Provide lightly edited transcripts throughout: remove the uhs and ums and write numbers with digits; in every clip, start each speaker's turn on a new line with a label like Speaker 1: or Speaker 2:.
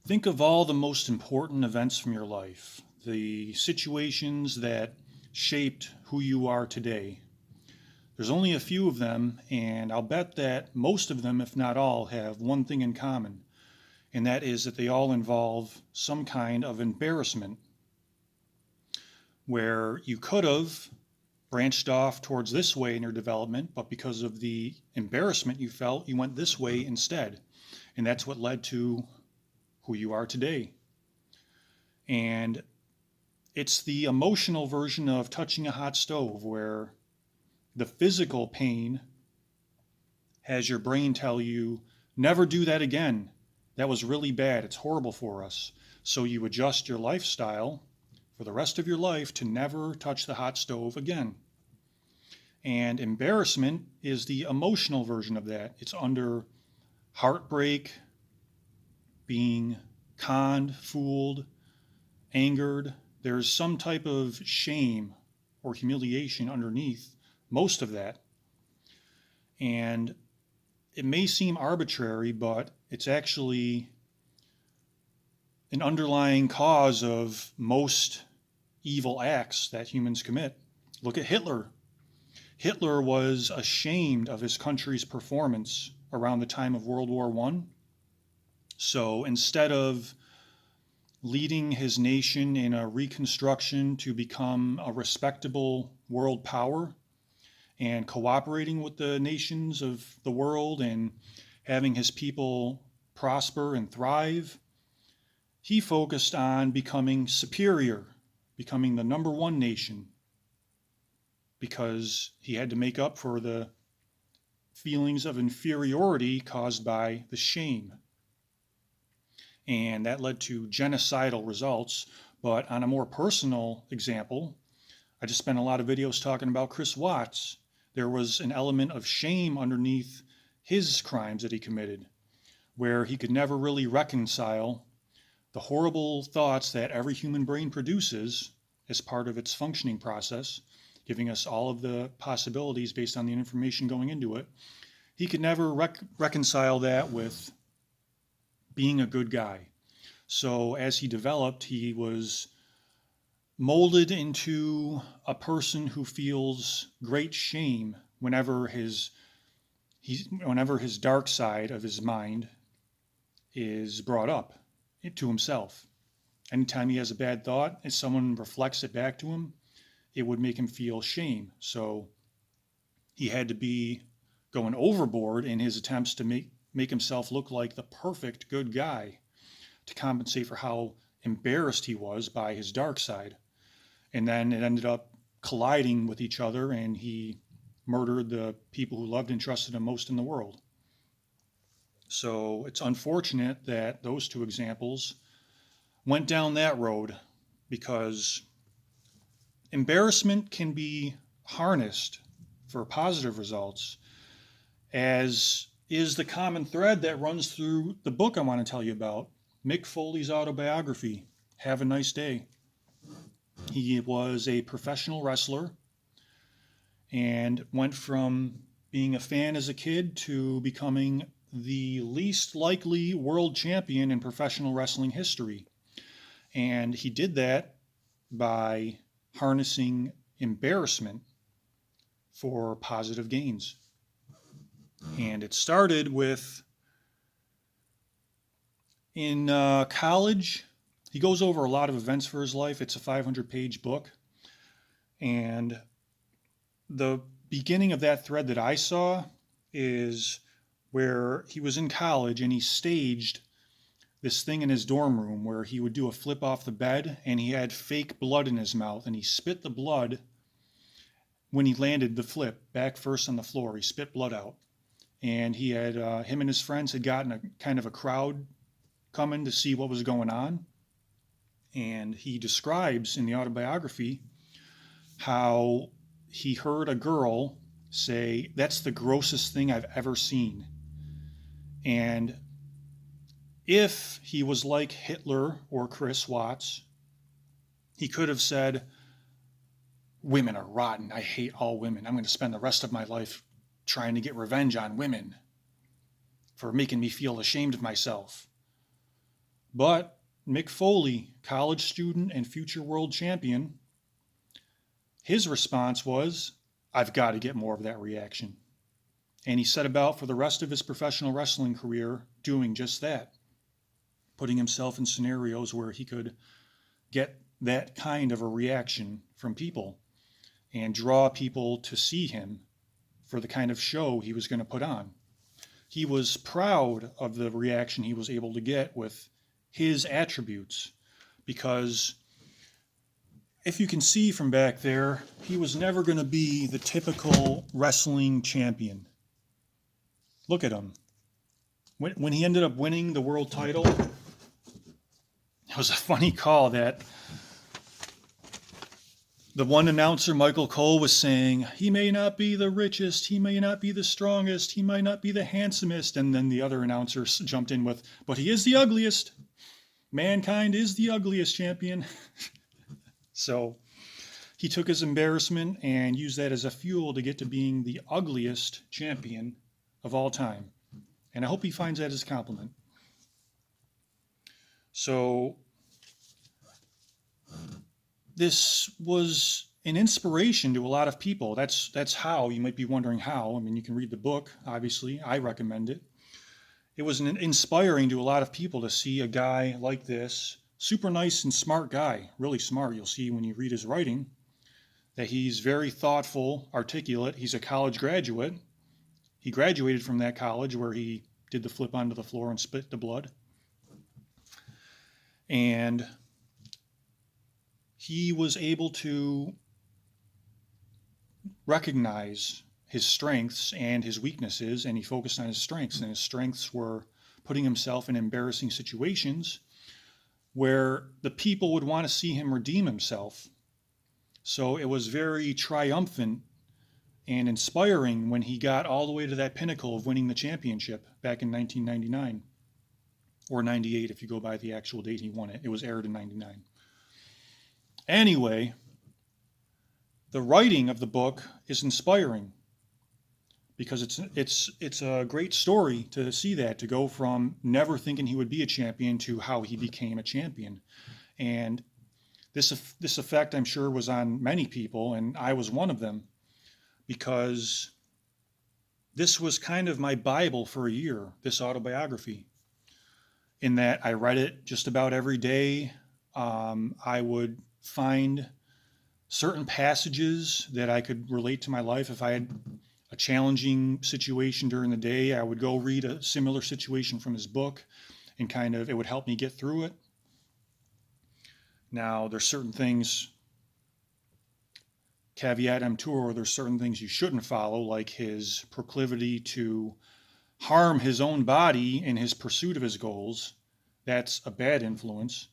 Speaker 1: Think of all the most important events from your life, the situations that shaped who you are today. There's only a few of them, and I'll bet that most of them, if not all, have one thing in common, and that is that they all involve some kind of embarrassment where you could have branched off towards this way in your development, but because of the embarrassment you felt, you went this way instead. And that's what led to who you are today. And it's the emotional version of touching a hot stove where the physical pain has your brain tell you, never do that again. That was really bad. It's horrible for us. So you adjust your lifestyle for the rest of your life to never touch the hot stove again. And embarrassment is the emotional version of that. It's under heartbreak, being conned, fooled, angered. There's some type of shame or humiliation underneath most of that. And it may seem arbitrary, but it's actually an underlying cause of most evil acts that humans commit. Look at Hitler. Hitler was ashamed of his country's performance around the time of World War I. So instead of leading his nation in a reconstruction to become a respectable world power and cooperating with the nations of the world and having his people prosper and thrive, he focused on becoming superior, becoming the number one nation, because he had to make up for the feelings of inferiority caused by the shame. And that led to genocidal results. But on a more personal example, I just spent a lot of videos talking about Chris Watts. There was an element of shame underneath his crimes that he committed, where he could never really reconcile the horrible thoughts that every human brain produces as part of its functioning process, giving us all of the possibilities based on the information going into it. He could never reconcile that with being a good guy. So as he developed, he was molded into a person who feels great shame whenever his dark side of his mind is brought up to himself. Anytime he has a bad thought and someone reflects it back to him, it would make him feel shame. So he had to be going overboard in his attempts to make himself look like the perfect good guy to compensate for how embarrassed he was by his dark side. And then it ended up colliding with each other, and he murdered the people who loved and trusted him most in the world. So it's unfortunate that those two examples went down that road, because embarrassment can be harnessed for positive results, as is the common thread that runs through the book I want to tell you about, Mick Foley's autobiography, Have a Nice Day. He was a professional wrestler and went from being a fan as a kid to becoming the least likely world champion in professional wrestling history. And he did that by harnessing embarrassment for positive gains. And it started with, in college, he goes over a lot of events for his life. It's a 500-page book. And the beginning of that thread that I saw is where he was in college and he staged this thing in his dorm room where he would do a flip off the bed, and he had fake blood in his mouth, and he spit the blood when he landed the flip back first on the floor. He spit blood out. And he had, him and his friends had gotten a kind of a crowd coming to see what was going on. And he describes in the autobiography how he heard a girl say, "That's the grossest thing I've ever seen." And if he was like Hitler or Chris Watts, he could have said, "Women are rotten. I hate all women. I'm going to spend the rest of my life trying to get revenge on women for making me feel ashamed of myself." But Mick Foley, college student and future world champion, his response was, I've got to get more of that reaction. And he set about for the rest of his professional wrestling career doing just that, putting himself in scenarios where he could get that kind of a reaction from people and draw people to see him for the kind of show he was going to put on. He was proud of the reaction he was able to get with his attributes, because if you can see from back there, he was never going to be the typical wrestling champion. Look at him. When he ended up winning the world title, it was a funny call that the one announcer, Michael Cole, was saying, he may not be the richest, he may not be the strongest, he might not be the handsomest. And then the other announcer jumped in with, but he is the ugliest. Mankind is the ugliest champion. So he took his embarrassment and used that as a fuel to get to being the ugliest champion of all time. And I hope he finds that as a compliment. So this was an inspiration to a lot of people. That's how. You might be wondering how. I mean, you can read the book, obviously. I recommend it. It was inspiring to a lot of people to see a guy like this, super nice and smart guy, really smart. You'll see when you read his writing that he's very thoughtful, articulate. He's a college graduate. He graduated from that college where he did the flip onto the floor and spit the blood. And he was able to recognize his strengths and his weaknesses, and he focused on his strengths. And his strengths were putting himself in embarrassing situations where the people would want to see him redeem himself. So it was very triumphant and inspiring when he got all the way to that pinnacle of winning the championship back in 1999, or 98 if you go by the actual date he won it. It was aired in 99. Anyway, the writing of the book is inspiring because it's a great story to see that, to go from never thinking he would be a champion to how he became a champion. And this effect, I'm sure, was on many people, and I was one of them, because this was kind of my Bible for a year, this autobiography, in that I read it just about every day. I would find certain passages that I could relate to my life. If I had a challenging situation during the day, I would go read a similar situation from his book, and it would help me get through it. Now, there's certain things, caveat emptor, there's certain things you shouldn't follow, like his proclivity to harm his own body in his pursuit of his goals. That's a bad influence.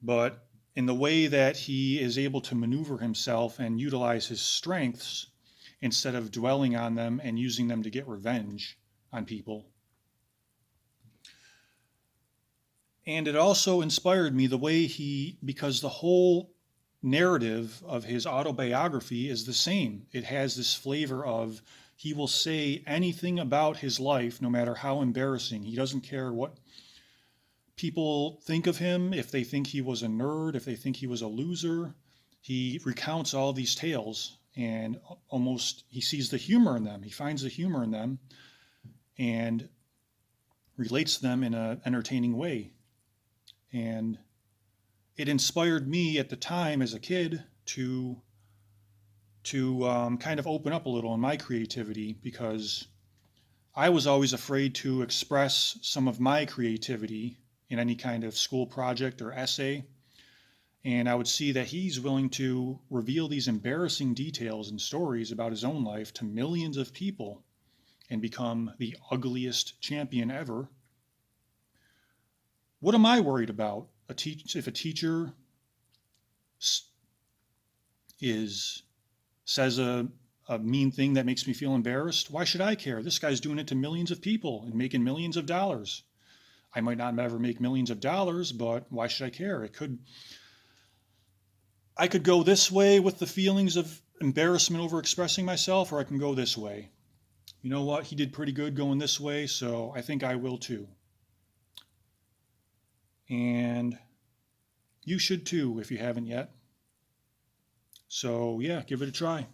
Speaker 1: But in the way that he is able to maneuver himself and utilize his strengths instead of dwelling on them and using them to get revenge on people. And it also inspired me the way because the whole narrative of his autobiography is the same. It has this flavor of, he will say anything about his life, no matter how embarrassing. He doesn't care what people think of him, if they think he was a nerd, if they think he was a loser. He recounts all these tales, and almost he sees the humor in them. He finds the humor in them and relates them in an entertaining way. And it inspired me at the time as a kid to kind of open up a little in my creativity, because I was always afraid to express some of my creativity in any kind of school project or essay. And I would see that he's willing to reveal these embarrassing details and stories about his own life to millions of people and become the ugliest champion ever. What am I worried about? If a teacher says a mean thing that makes me feel embarrassed, why should I care? This guy's doing it to millions of people and making millions of dollars. I might not ever make millions of dollars, but why should I care? I could go this way with the feelings of embarrassment over expressing myself, or I can go this way. You know what? He did pretty good going this way, so I think I will too. And you should too if you haven't yet. So yeah, give it a try.